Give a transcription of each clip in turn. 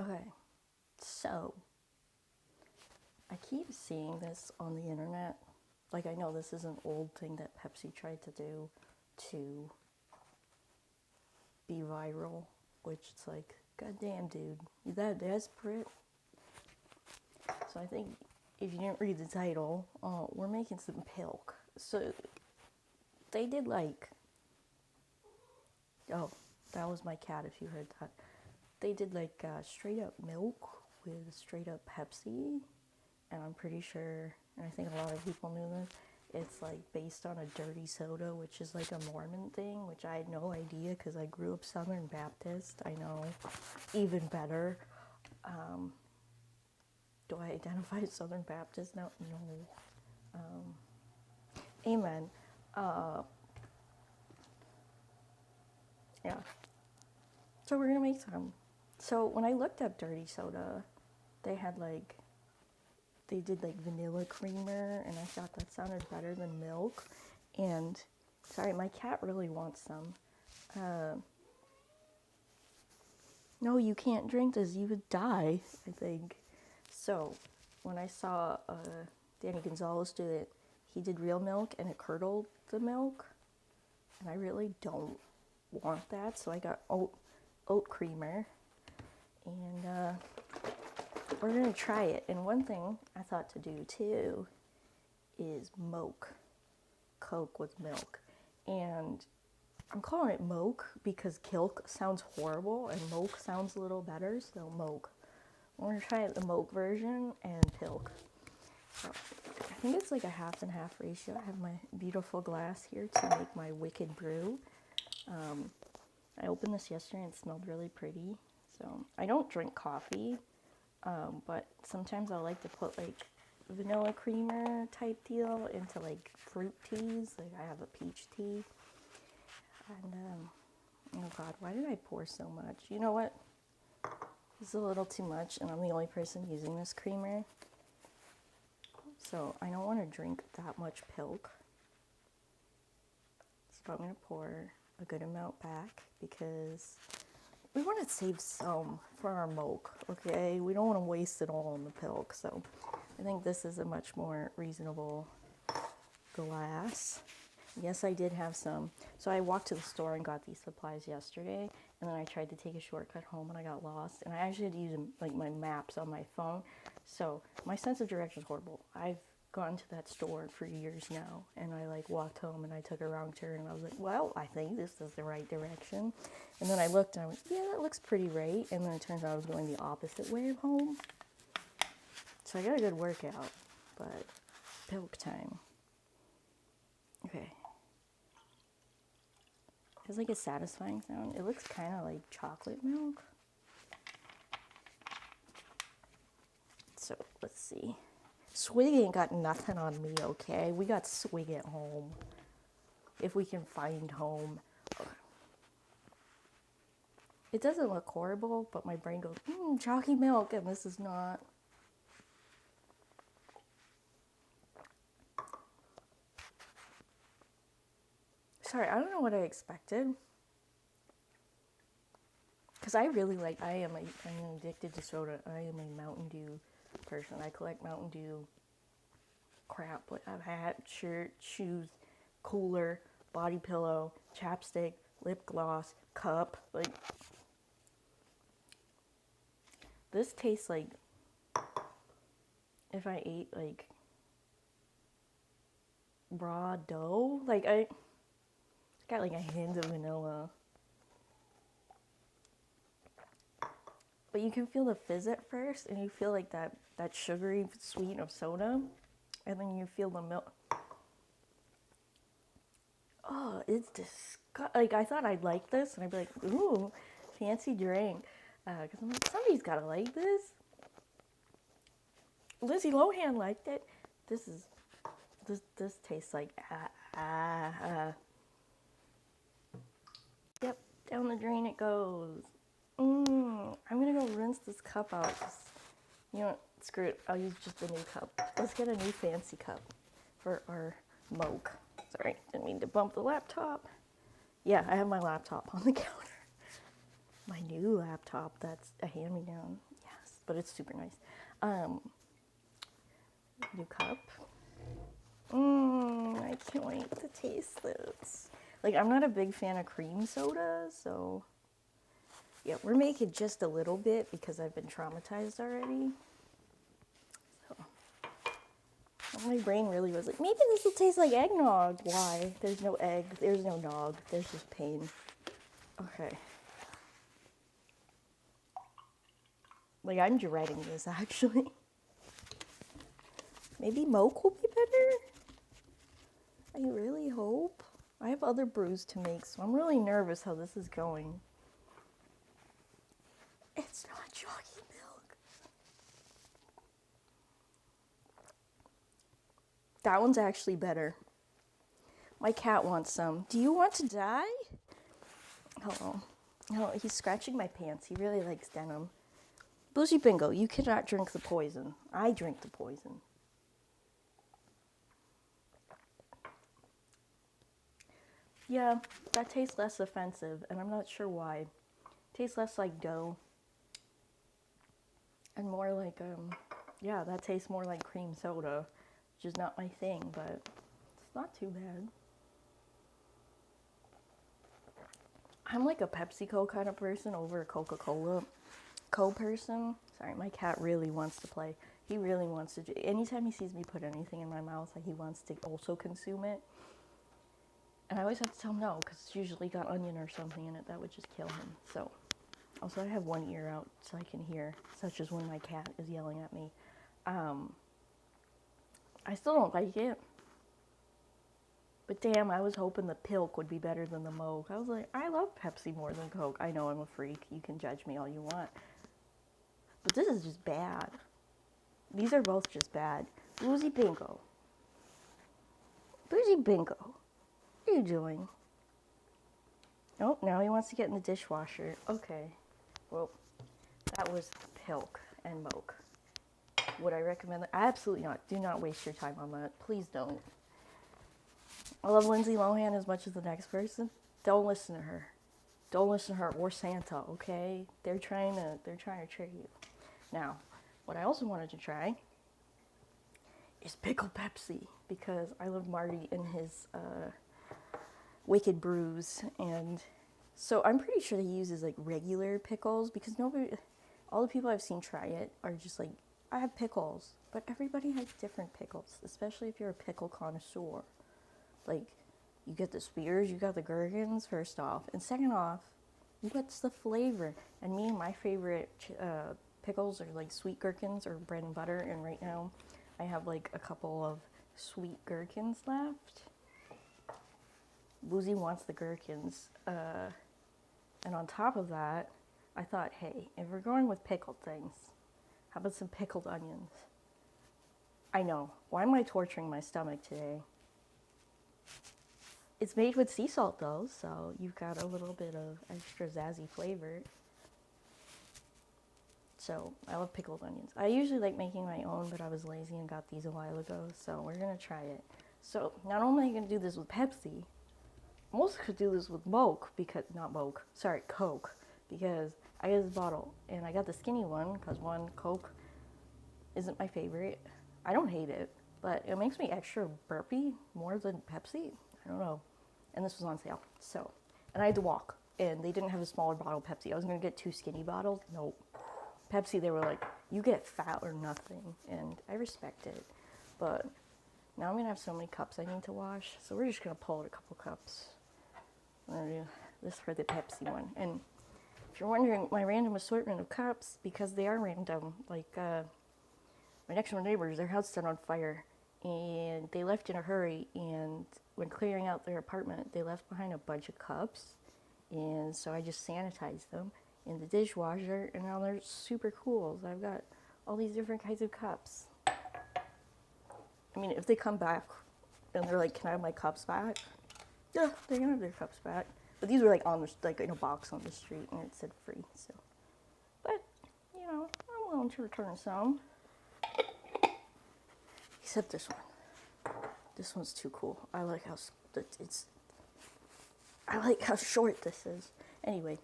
Okay, so I keep seeing this on the internet. Like, I know this is an old thing that Pepsi tried to do to be viral, which it's like, goddamn, dude, you that desperate? So I think if you didn't read the title, we're making some Pilk. So they did like, oh, that was my cat if you heard that. They did like straight up milk with straight up Pepsi, and I'm pretty sure, and I think a lot of people knew this, it's like based on a dirty soda, which is like a Mormon thing, which I had no idea because I grew up Southern Baptist. I know even better. Do I identify as Southern Baptist now? No. Amen. Uh, yeah. So we're gonna make some. So when I looked up dirty soda, they had like they did like vanilla creamer, and I thought that sounded better than milk. And sorry, my cat really wants some. No, you can't drink this. You would die, I think. So when I saw Danny Gonzalez do it, he did real milk and it curdled the milk, and I really don't want that. So I got oat creamer, and we're gonna try it. And one thing I thought to do too is Moke, Coke with milk, and I'm calling it Moke because Kilk sounds horrible and Moke sounds a little better, so Moke. We're gonna try the Moke version and Pilk. So I think it's like a half and half ratio. I have my beautiful glass here to make my wicked brew. I opened this yesterday and it smelled really pretty. So I don't drink coffee, but sometimes I like to put like vanilla creamer type deal into like fruit teas. Like I have a peach tea. And oh god, why did I pour so much? You know what? This is a little too much, and I'm the only person using this creamer. So I don't want to drink that much Pilk. So I'm going to pour a good amount back because we want to save some for our Moke, okay? We don't want to waste it all on the Pilk. So I think this is a much more reasonable glass. Yes, I did have some. So I walked to the store and got these supplies yesterday, and then I tried to take a shortcut home and I got lost. And I actually had to use like my maps on my phone. So my sense of direction is horrible. I've gone to that store for years now, and I like walked home and I took a wrong turn and I was like, well, I think this is the right direction. And then I looked and I went, yeah, that looks pretty right. And then it turns out I was going the opposite way of home. So I got a good workout, but Pilk time. Okay. It's like a satisfying sound. It looks kind of like chocolate milk. So let's see. Swig ain't got nothing on me, okay? We got Swig at home. If we can find home. It doesn't look horrible, but my brain goes, chalky milk, and this is not. Sorry, I don't know what I expected. Because I really like, I'm addicted to soda. I am a Mountain Dew person. I collect Mountain Dew crap. Like I've had shirt, shoes, cooler, body pillow, chapstick, lip gloss, cup. Like, this tastes like if I ate like raw dough. Like I got like a hint of vanilla. But you can feel the fizz at first, and you feel like that sugary sweet of soda, and then you feel the milk. Oh, it's disgusting. Like, I thought I'd like this, and I'd be like, ooh, fancy drink. Because I'm like, somebody's got to like this. Lizzie Lohan liked it. This tastes like, Yep, down the drain it goes. I'm going to go rinse this cup out. You know what? Screw it. I'll use just a new cup. Let's get a new fancy cup for our Moke. Sorry, didn't mean to bump the laptop. Yeah, I have my laptop on the counter. my new laptop that's a hand-me-down. Yes, but it's super nice. New cup. I can't wait to taste this. Like, I'm not a big fan of cream soda, so yeah, we're making just a little bit because I've been traumatized already. So my brain really was like, maybe this will taste like eggnog. Why? There's no egg. There's no nog. There's just pain. Okay. Like, I'm dreading this, actually. Maybe Moke will be better? I really hope. I have other brews to make, so I'm really nervous how this is going. It's not chalky milk. That one's actually better. My cat wants some. Do you want to die? Hello. Hello, he's scratching my pants. He really likes denim. Boozy Bingo, you cannot drink the poison. I drink the poison. Yeah, that tastes less offensive, and I'm not sure why. It tastes less like dough. And more like, yeah, that tastes more like cream soda, which is not my thing, but it's not too bad. I'm like a PepsiCo kind of person over a Coca-Cola person. Sorry, my cat really wants to play. He really wants to. Anytime he sees me put anything in my mouth, like he wants to also consume it. And I always have to tell him no, because it's usually got onion or something in it that would just kill him. So, also I have one ear out so I can hear, such as when my cat is yelling at me. I still don't like it. But damn, I was hoping the Pilk would be better than the Moke. I was like, I love Pepsi more than Coke. I know I'm a freak. You can judge me all you want. But this is just bad. These are both just bad. Boozy Bingo. Boozy Bingo. What are you doing? Oh, now he wants to get in the dishwasher. Okay. Well, that was Pilk and Moke. Would I recommend that? Absolutely not. Do not waste your time on that. Please don't. I love Lindsay Lohan as much as the next person. Don't listen to her. Don't listen to her or Santa, okay? They're trying to trick you. Now, what I also wanted to try is Pickle Pepsi because I love Marty and his wicked brews, and so I'm pretty sure he uses like regular pickles because all the people I've seen try it are just like, I have pickles, but everybody has different pickles, especially if you're a pickle connoisseur. Like, you get the spears, you got the gherkins, first off, and second off, what's the flavor? And my favorite pickles are like sweet gherkins or bread and butter, and right now I have like a couple of sweet gherkins left. Boozy wants the gherkins, and on top of that, I thought, hey, if we're going with pickled things, how about some pickled onions? I know, why am I torturing my stomach today? It's made with sea salt though, so you've got a little bit of extra zazzy flavor. So I love pickled onions. I usually like making my own, but I was lazy and got these a while ago, so we're gonna try it. So not only am I gonna do this with Pepsi, I'm also gonna do this with Coke, because I got this bottle and I got the skinny one because one, Coke isn't my favorite. I don't hate it, but it makes me extra burpy more than Pepsi. I don't know. And this was on sale. So, and I had to walk, and they didn't have a smaller bottle of Pepsi. I was going to get 2 skinny bottles. Nope. Pepsi, they were like, you get fat or nothing. And I respect it. But now I'm going to have so many cups I need to wash. So we're just going to pull out a couple cups. I'm going to do this for the Pepsi one. And if you're wondering my random assortment of cups, because they are random, like my next door neighbors, their house set on fire. And they left in a hurry, and when clearing out their apartment, they left behind a bunch of cups, and so I just sanitized them in the dishwasher, and now they're super cool. So I've got all these different kinds of cups. I mean, if they come back and they're like, "Can I have my cups back?" Yeah, they can have their cups back. But these were like like in a box on the street, and it said free. So, but you know, I'm willing to return some. Except this one. This one's too cool. I like how short this is. Anyway,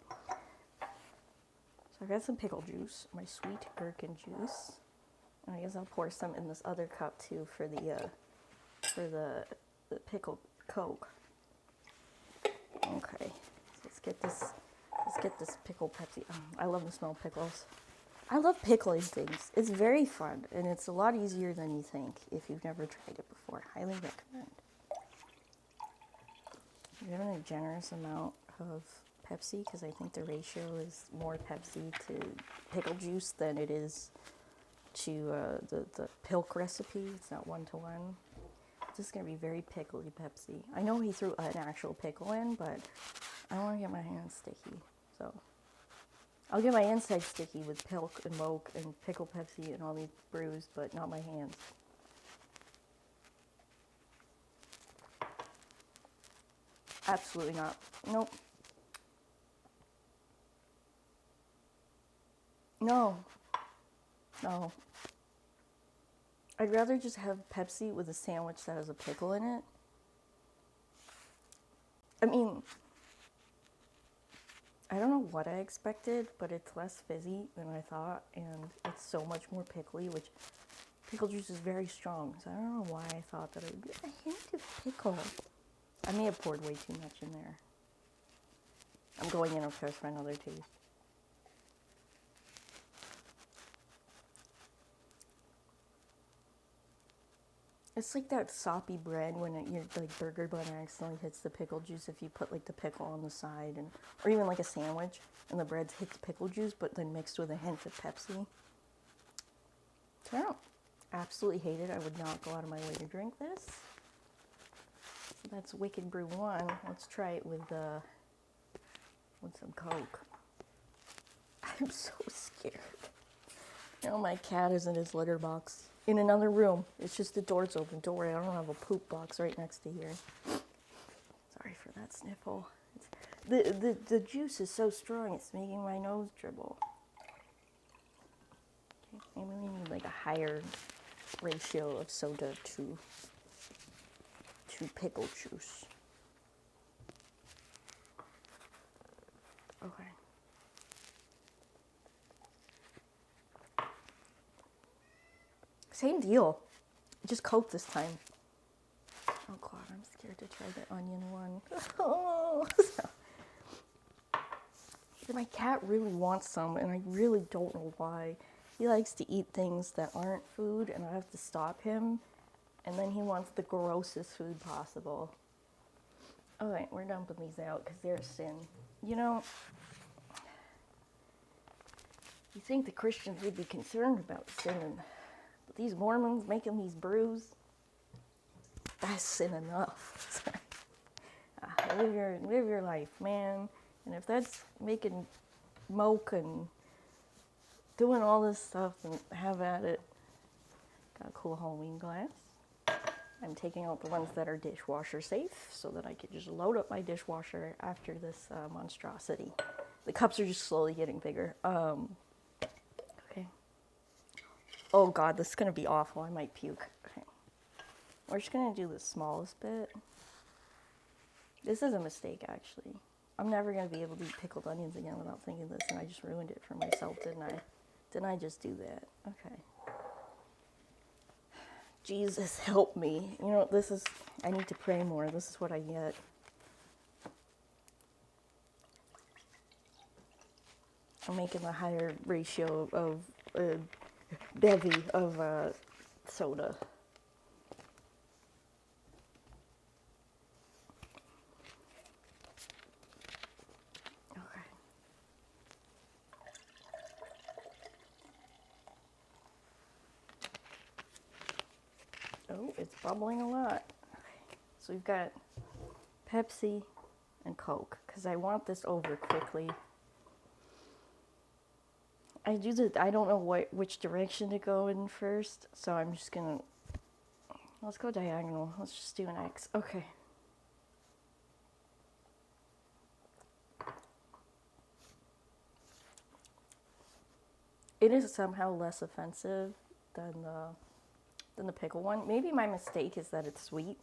I've got some pickle juice, my sweet gherkin juice. And I guess I'll pour some in this other cup too for the pickle Coke. Okay, so let's get this pickle Pepsi. Oh, I love the smell of pickles. I love pickling things. It's very fun, and it's a lot easier than you think if you've never tried it before. Highly recommend. I'm giving a generous amount of Pepsi because I think the ratio is more Pepsi to pickle juice than it is to the Pilk recipe. It's not 1-to-1. This is going to be very pickly Pepsi. I know he threw an actual pickle in, but I don't want to get my hands sticky. So I'll get my inside sticky with Pilk and Moke and Pickle Pepsi and all these brews, but not my hands. Absolutely not. Nope. No. No. I'd rather just have Pepsi with a sandwich that has a pickle in it. I mean, I don't know what I expected, but it's less fizzy than I thought, and it's so much more pickly, which pickle juice is very strong, so I don't know why I thought that it would be a hint of pickle. I may have poured way too much in there. I'm going in, of course, for another taste. It's like that soppy bread when your like burger bun accidentally hits the pickle juice if you put like the pickle on the side, and or even like a sandwich and the bread hits pickle juice but then mixed with a hint of Pepsi. So I don't absolutely hate it. I would not go out of my way to drink this. So that's Wicked Brew 1. Let's try it with some Coke. I'm so scared. You know, my cat is in his litter box. In another room. It's just the door's open. Don't worry, I don't have a poop box right next to here. Sorry for that sniffle. The juice is so strong, it's making my nose dribble. Okay, maybe we need like a higher ratio of soda to pickle juice. Okay. Same deal. Just Coke this time. Oh God, I'm scared to try the onion one. Oh. My cat really wants some, and I really don't know why. He likes to eat things that aren't food, and I have to stop him. And then he wants the grossest food possible. All right, we're dumping these out because they're a sin. You know, you think the Christians would be concerned about sinning. But these Mormons making these brews, that's sin enough. Live your life, man. And if that's making Moke and doing all this stuff, and have at it. Got a cool Halloween glass. I'm taking out the ones that are dishwasher safe so that I can just load up my dishwasher after this monstrosity. The cups are just slowly getting bigger. Okay. Oh God, this is gonna be awful. I might puke. Okay. We're just gonna do the smallest bit. This is a mistake, actually. I'm never gonna be able to eat pickled onions again without thinking this, and I just ruined it for myself, didn't I? Didn't I just do that? Okay. Jesus, help me. You know, I need to pray more. This is what I get. I'm making a higher ratio of bevy of soda. Okay. Oh, it's bubbling a lot. Okay. So we've got Pepsi and Coke, because I want this over quickly. I don't know which direction to go in first, so I'm just gonna, let's go diagonal. Let's just do an X. Okay. It is somehow less offensive than the pickle one. Maybe my mistake is that it's sweet.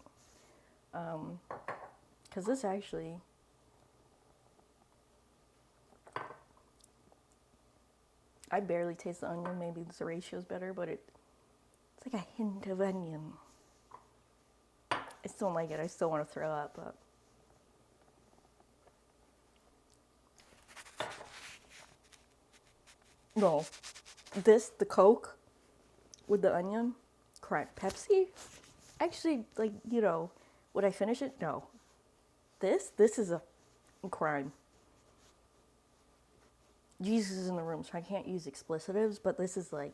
Because this actually, I barely taste the onion. Maybe the ratio's better, but it's like a hint of onion. I still don't like it. I still want to throw up, but no. The Coke with the onion, correct. Pepsi, actually, like, would I finish it? No. This is a crime. Jesus is in the room, so I can't use explicitives, but this is like,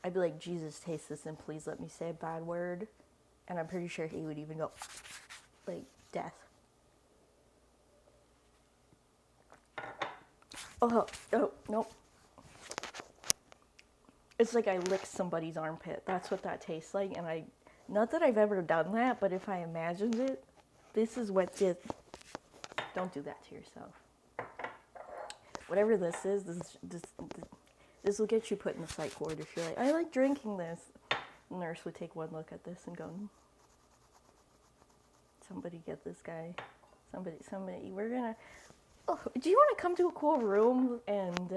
I'd be like, Jesus, taste this and please let me say a bad word. And I'm pretty sure he would even go, like, death. Oh, nope. It's like I licked somebody's armpit. That's what that tastes like. And not that I've ever done that, but if I imagined it, this is what this, don't do that to yourself. Whatever this is, this will get you put in the psych ward if you're like, I like drinking this. The nurse would take one look at this and go, somebody get this guy. Somebody, we're gonna, oh, do you want to come to a cool room and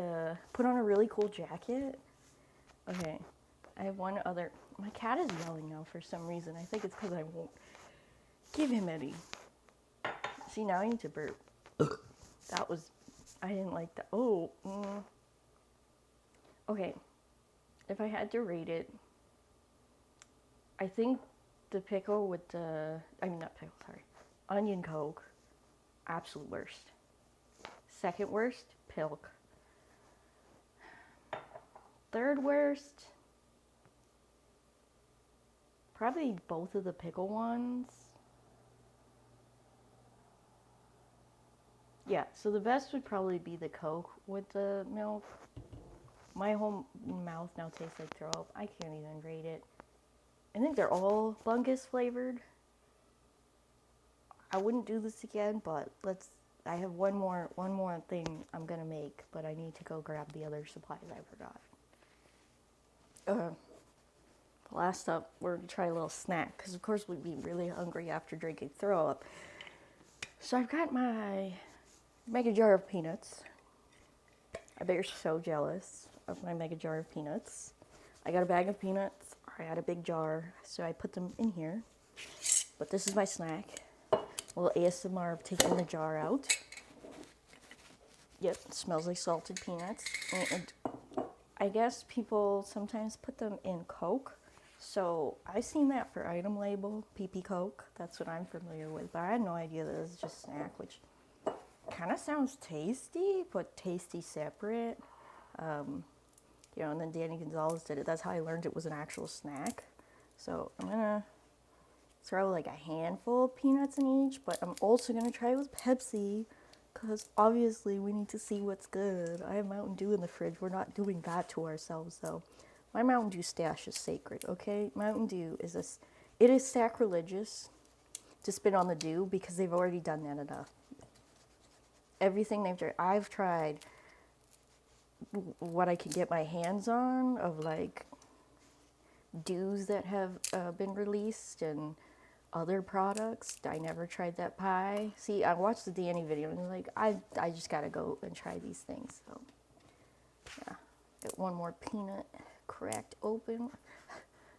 put on a really cool jacket? Okay, I have one other, my cat is yelling now for some reason. I think it's because I won't give him any. See, now I need to burp. That was, I didn't like that. Okay, if I had to rate it, I think the pickle with the, not pickle, sorry, onion Coke, absolute worst. Second worst, Pilk. Third worst, probably both of the pickle ones. Yeah, so the best would probably be the Coke with the milk. My whole mouth now tastes like throw up. I can't even rate it. I think they're all fungus flavored. I wouldn't do this again, but I have one more thing I'm gonna make, but I need to go grab the other supplies I forgot. Last up, we're gonna try a little snack, because of course we'd be really hungry after drinking throw up. So I've got my mega jar of peanuts. I bet you're so jealous of my mega jar of peanuts. I got a bag of peanuts. I got a big jar, so I put them in here. But this is my snack. A little ASMR of taking the jar out. Yep, it smells like salted peanuts. And I guess people sometimes put them in Coke. So I've seen that for item label, PP Coke. That's what I'm familiar with. But I had no idea that it was just snack, which kind of sounds tasty, but tasty separate. And then Danny Gonzalez did it. That's how I learned it was an actual snack. So I'm gonna throw like a handful of peanuts in each, but I'm also gonna try it with Pepsi, because obviously we need to see what's good. I have Mountain Dew in the fridge. We're not doing that to ourselves, though. My Mountain Dew stash is sacred, okay? Mountain Dew it is sacrilegious to spit on the dew, because they've already done that enough. Everything I've tried what I can get my hands on of like dews that have been released and other products. I never tried that pie. See, I watched the Danny video and like, I just gotta go and try these things. So yeah, get one more peanut cracked open.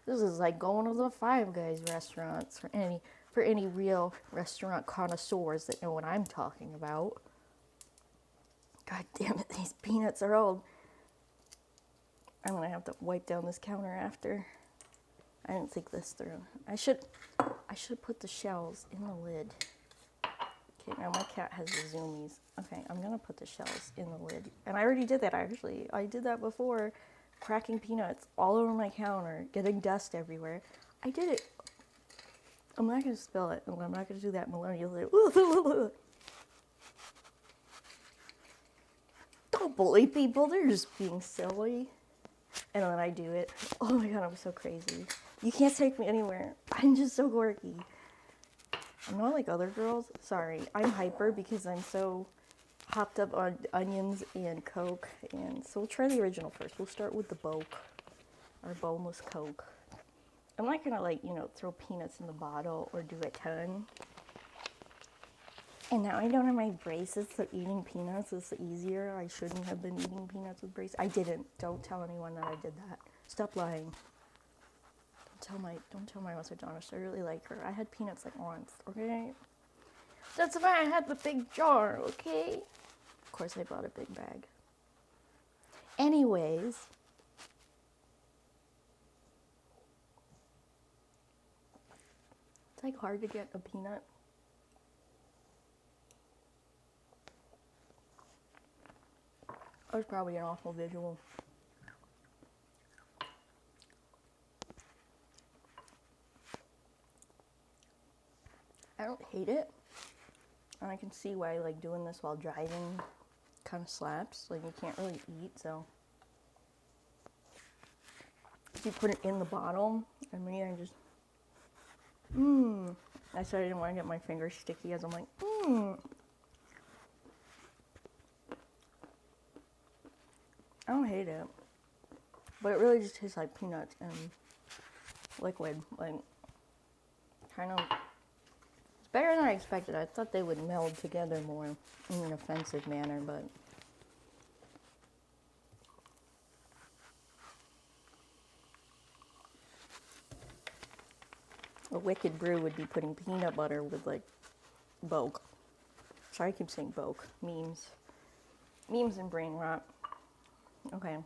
This is like going to the Five Guys restaurants for any real restaurant connoisseurs that know what I'm talking about. God damn it, these peanuts are old. I'm gonna have to wipe down this counter after. I didn't think this through. I should put the shells in the lid. Okay, now my cat has the zoomies. Okay, I'm gonna put the shells in the lid. And I already did that, actually. I did that before, cracking peanuts all over my counter, getting dust everywhere. I did it. I'm not gonna spill it, and I'm not gonna do that millennial. Don't bully people, they're just being silly. And then I do it. Oh my god, I'm so crazy. You can't take me anywhere. I'm just so quirky. I'm not like other girls. Sorry, I'm hyper because I'm so hopped up on onions and Coke. And so we'll try the original first. We'll start with the Moke, our boneless Coke. I'm not gonna throw peanuts in the bottle or do a ton. And now I don't have my braces, so eating peanuts is easier. I shouldn't have been eating peanuts with braces. I didn't. Don't tell anyone that I did that. Stop lying. Don't tell my orthodontist. I really like her. I had peanuts like once, okay? That's why I had the big jar, okay? Of course I bought a big bag. Anyways, it's like hard to get a peanut. That was probably an awful visual. I don't hate it. And I can see why like doing this while driving kind of slaps. Like you can't really eat, so if you put it in the bottle, and me, I just I said I didn't want to get my fingers sticky as I'm like I don't hate it, but it really just tastes like peanuts and liquid, like kind of. It's better than I expected. I thought they would meld together more in an offensive manner, but a wicked brew would be putting peanut butter with like Moke. Sorry, I keep saying Moke. Memes and brain rot. Okay, so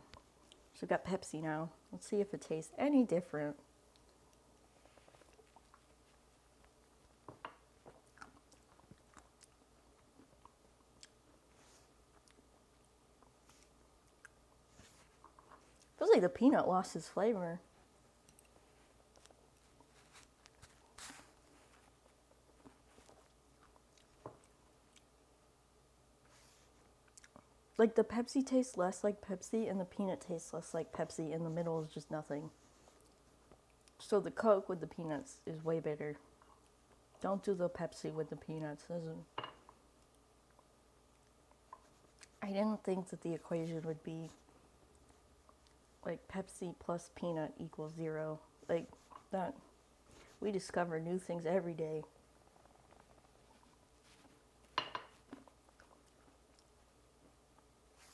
we've got Pepsi now. Let's see if it tastes any different. Feels like the peanut lost its flavor. Like the Pepsi tastes less like Pepsi and the peanut tastes less like Pepsi. In the middle is just nothing. So the Coke with the peanuts is way better. Don't do the Pepsi with the peanuts. I didn't think that the equation would be like Pepsi plus peanut equals 0. Like that. We discover new things every day.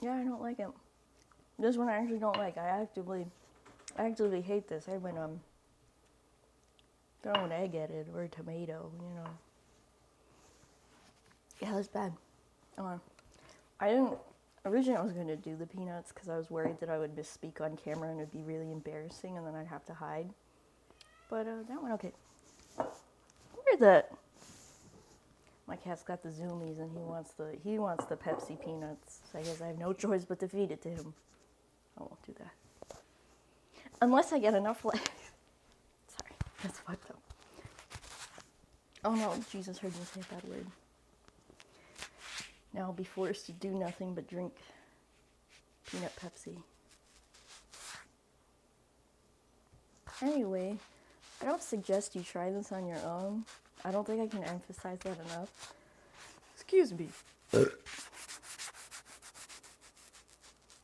Yeah, I don't like it. This one I actually don't like. I actively hate this. I went throw an egg at it or a tomato, you know. Yeah, that's bad. Originally I was going to do the peanuts because I was worried that I would misspeak on camera and it'd be really embarrassing and then I'd have to hide. But that one okay. Where's that? My cat's got the zoomies and he wants the Pepsi peanuts. So I guess I have no choice but to feed it to him. I won't do that. Unless I get enough legs. Sorry, that's fucked up. Oh no, Jesus heard me say that word. Now I'll be forced to do nothing but drink peanut Pepsi. Anyway, I don't suggest you try this on your own. I don't think I can emphasize that enough. Excuse me.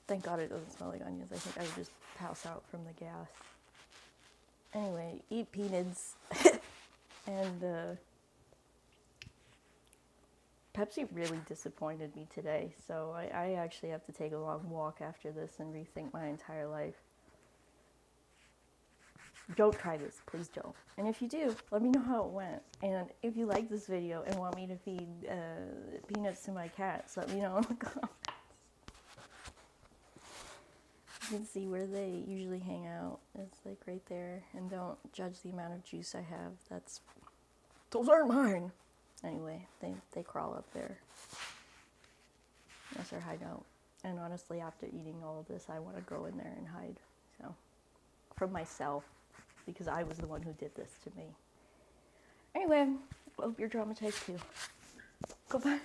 Thank God it doesn't smell like onions. I think I would just pass out from the gas. Anyway, eat peanuts. And Pepsi really disappointed me today, so I actually have to take a long walk after this and rethink my entire life. Don't try this, please don't. And if you do, let me know how it went. And if you like this video and want me to feed peanuts to my cats, let me know in the comments. You can see where they usually hang out. It's like right there. And don't judge the amount of juice I have. Those aren't mine. Anyway, they crawl up there. That's their hideout. And honestly, after eating all of this, I want to go in there and hide. So, from myself, because I was the one who did this to me. Anyway, I hope you're traumatized too. Goodbye.